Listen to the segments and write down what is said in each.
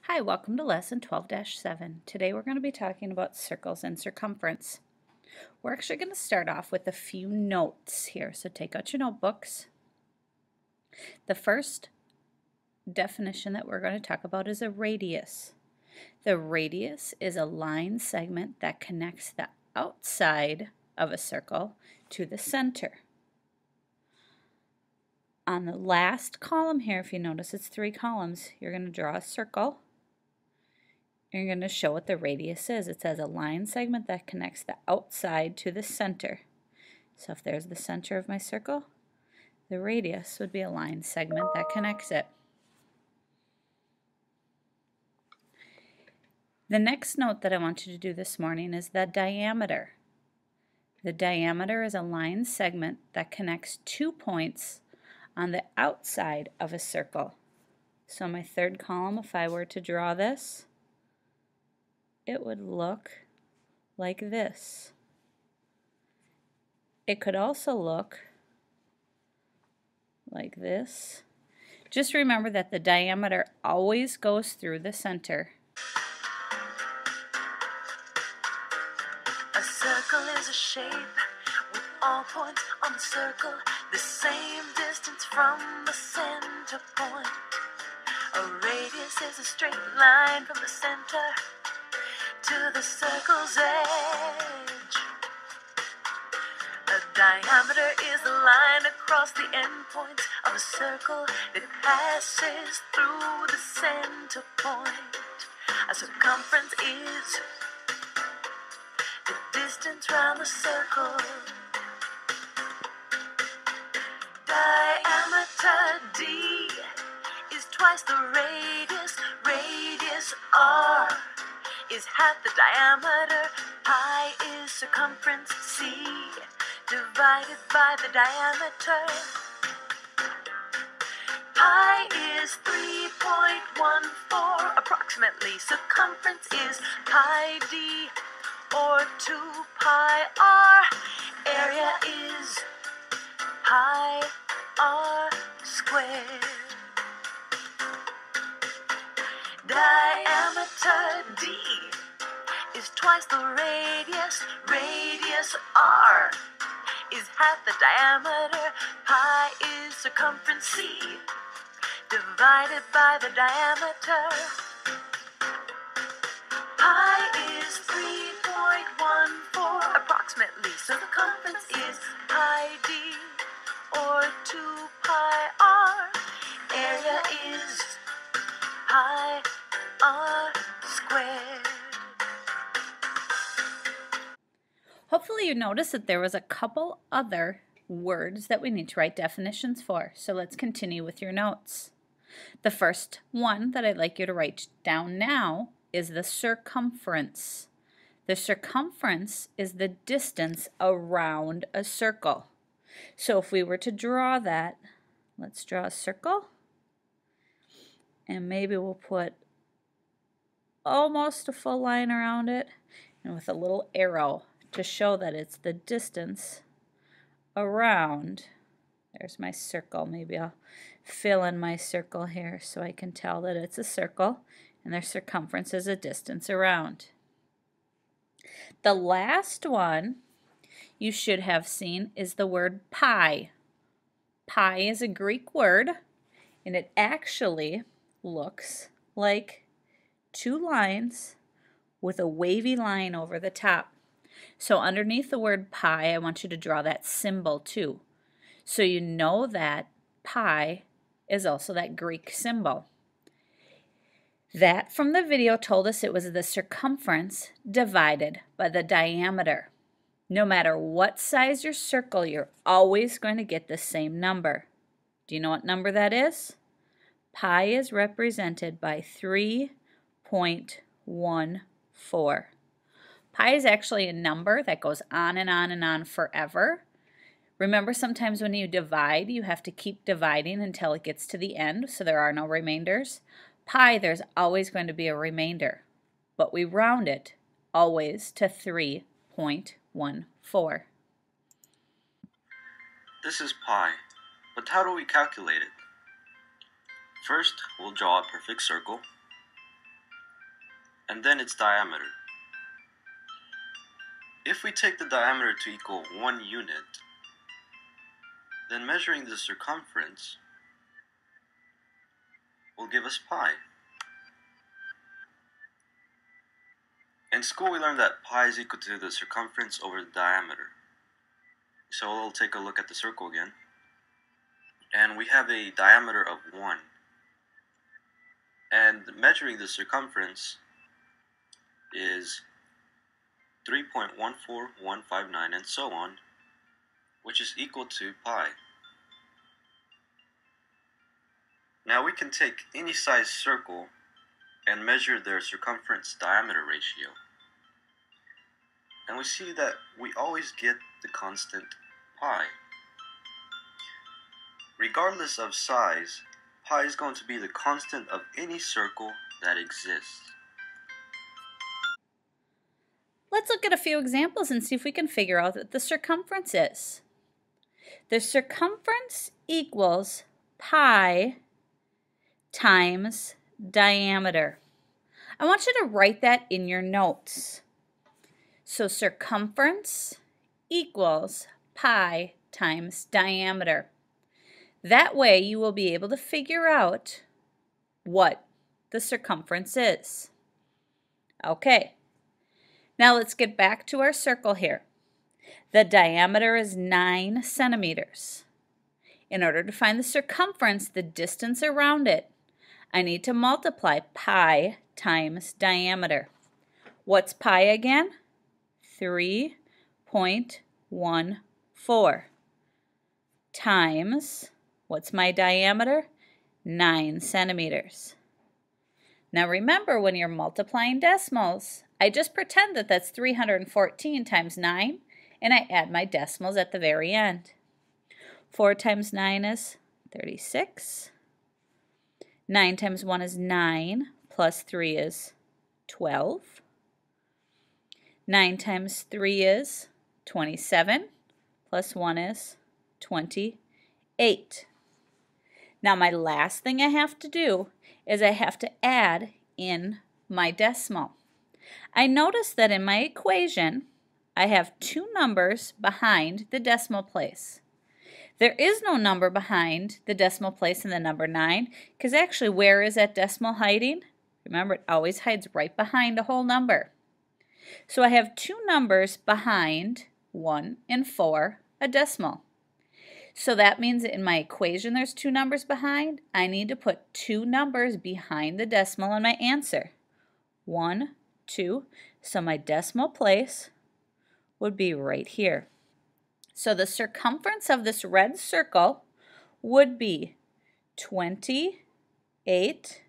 Hi, welcome to lesson 12-7. Today we're going to be talking about circles and circumference. We're actually going to start off with a few notes here, so take out your notebooks. The first definition that we're going to talk about is a radius. The radius is a line segment that connects the outside of a circle to the center. On the last column here, if you notice it's 3 columns, you're going to draw a circle. You're going to show what the radius is. It says a line segment that connects the outside to the center. So if there's the center of my circle, the radius would be a line segment that connects it. The next note that I want you to do this morning is the diameter. The diameter is a line segment that connects 2 points on the outside of a circle. So my third column, if I were to draw this, it would look like this. It could also look like this. Just remember that the diameter always goes through the center. A circle is a shape with all points on the circle the same distance from the center point. A radius is a straight line from the center to the circle's edge. A diameter is the line across the endpoints of a circle that passes through the center point. A circumference is the distance round the circle. Diameter D is twice the radius. Radius R is half the diameter. Pi is circumference C divided by the diameter. Pi is 3.14 approximately. Circumference is pi D or 2 pi r. Area is pi r squared. Diameter D is twice the radius. Radius R is half the diameter. Pi is circumference C divided by the diameter. Pi is 3.14 approximately. Circumference is pi d or 2 pi r. Area is pi r squared. Hopefully you noticed that there was a couple other words that we need to write definitions for. So let's continue with your notes. The first one that I'd like you to write down now is the circumference. The circumference is the distance around a circle. So if we were to draw that, let's draw a circle. And maybe we'll put almost a full line around it and with a little arrow to show that it's the distance around. There's my circle. Maybe I'll fill in my circle here so I can tell that it's a circle and their circumference is a distance around. The last one you should have seen is the word pi. Pi is a Greek word and it actually looks like 2 lines with a wavy line over the top. So underneath the word pi, I want you to draw that symbol too. So you know that pi is also that Greek symbol. That from the video told us it was the circumference divided by the diameter. No matter what size your circle, you're always going to get the same number. Do you know what number that is? Pi is represented by 3.14. Pi is actually a number that goes on and on and on forever. Remember, sometimes when you divide, you have to keep dividing until it gets to the end, so there are no remainders. Pi, there's always going to be a remainder, but we round it always to 3.14. This is pi, but how do we calculate it? First, we'll draw a perfect circle. and then its diameter. If we take the diameter to equal 1 unit, then measuring the circumference will give us pi. In school we learned that pi is equal to the circumference over the diameter. So we'll take a look at the circle again. And we have a diameter of 1. And measuring the circumference is 3.14159 and so on, which is equal to pi. Now we can take any size circle and measure their circumference diameter ratio. And we see that we always get the constant pi. Regardless of size, pi is going to be the constant of any circle that exists. Let's look at a few examples and see if we can figure out what the circumference is. The circumference equals pi times diameter. I want you to write that in your notes. So circumference equals pi times diameter. That way you will be able to figure out what the circumference is. Okay, now let's get back to our circle here. The diameter is 9 centimeters. In order to find the circumference, the distance around it, I need to multiply pi times diameter. What's pi again? 3.14 times, what's my diameter? 9 centimeters. Now remember, when you're multiplying decimals, I just pretend that that's 314 times 9, and I add my decimals at the very end. 4 times 9 is 36. 9 times 1 is 9, plus 3 is 12. 9 times 3 is 27, plus 1 is 28. Now my last thing I have to do is I have to add in my decimal. I notice that in my equation, I have 2 numbers behind the decimal place. There is no number behind the decimal place in the number 9, because actually where is that decimal hiding? Remember, it always hides right behind a whole number. So I have 2 numbers behind 1 and 4, a decimal. So that means that in my equation there's 2 numbers behind. I need to put 2 numbers behind the decimal in my answer. 1, 2. So my decimal place would be right here. So the circumference of this red circle would be 28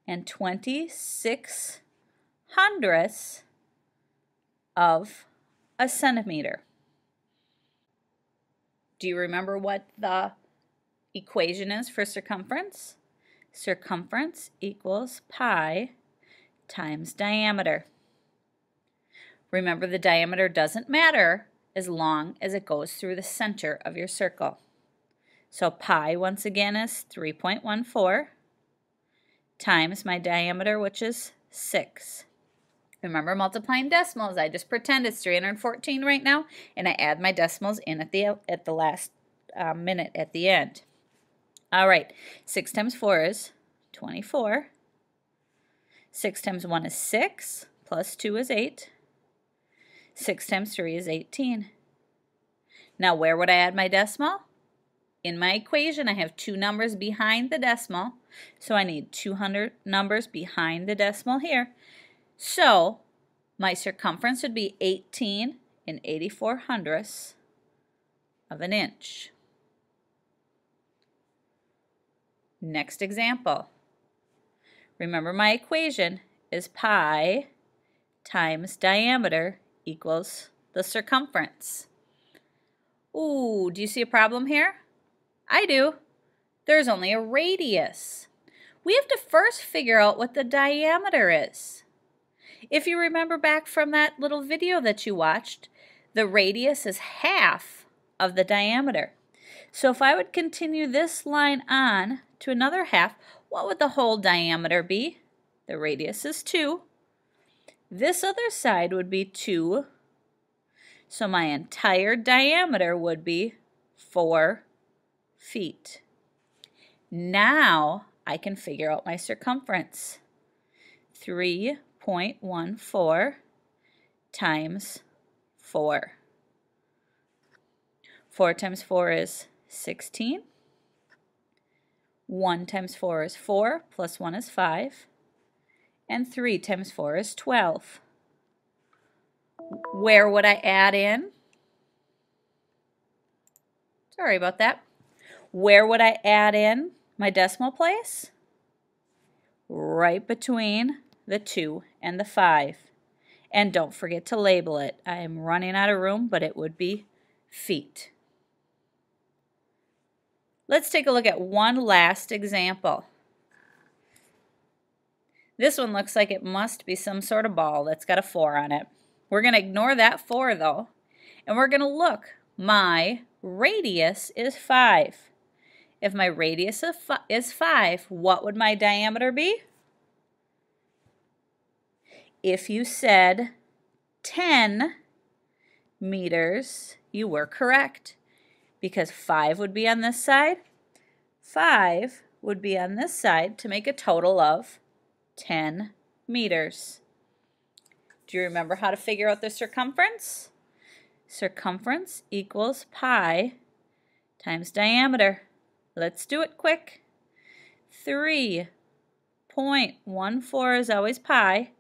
and 26 hundredths of a centimeter. Do you remember what the equation is for circumference? Circumference equals pi times diameter. Remember, the diameter doesn't matter as long as it goes through the center of your circle. So pi, once again, is 3.14 times my diameter, which is 6. Remember, multiplying decimals, I just pretend it's 314 right now, and I add my decimals in at the last minute at the end. All right, 6 times 4 is 24. 6 times 1 is 6, plus 2 is 8. 6 times 3 is 18. Now, where would I add my decimal? In my equation, I have 2 numbers behind the decimal, so I need 200 numbers behind the decimal here. So my circumference would be 18 and 84 hundredths of an inch. Next example. Remember, my equation is pi times diameter equals the circumference. Ooh, do you see a problem here? I do. There's only a radius. We have to first figure out what the diameter is. If you remember back from that little video that you watched, the radius is half of the diameter. So if I would continue this line on to another half, what would the whole diameter be? The radius is 2, This other side would be 2. So my entire diameter would be 4 feet. Now I can figure out my circumference. 3.14 times 4. 4 times 4 is 16. 1 times 4 is 4, plus 1 is 5. And 3 times 4 is 12. Where would I add in? Sorry about that. Where would I add in my decimal place? Right between the 2 and the 5. And don't forget to label it. I am running out of room, but it would be feet. Let's take a look at one last example. This one looks like it must be some sort of ball that's got a 4 on it. We're going to ignore that 4 though, and we're going to look. My radius is 5. If my radius is 5, what would my diameter be? If you said 10 meters, you were correct, because 5 would be on this side. 5 would be on this side to make a total of 10 meters. Do you remember how to figure out the circumference? Circumference equals pi times diameter. Let's do it quick. 3.14 is always pi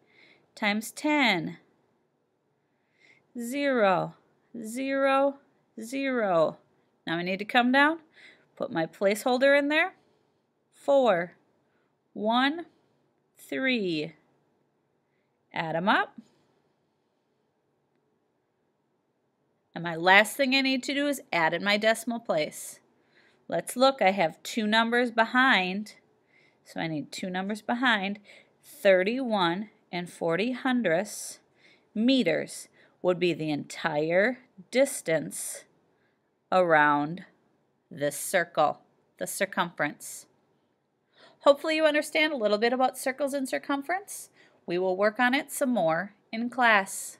times 10. 0, 0, 0. Now I need to come down, put my placeholder in there. 4, 1, 3. Add them up. And my last thing I need to do is add in my decimal place. Let's look. I have 2 numbers behind, so I need 2 numbers behind. 31 and 40 hundredths meters would be the entire distance around this circle, the circumference. Hopefully you understand a little bit about circles and circumference. We will work on it some more in class.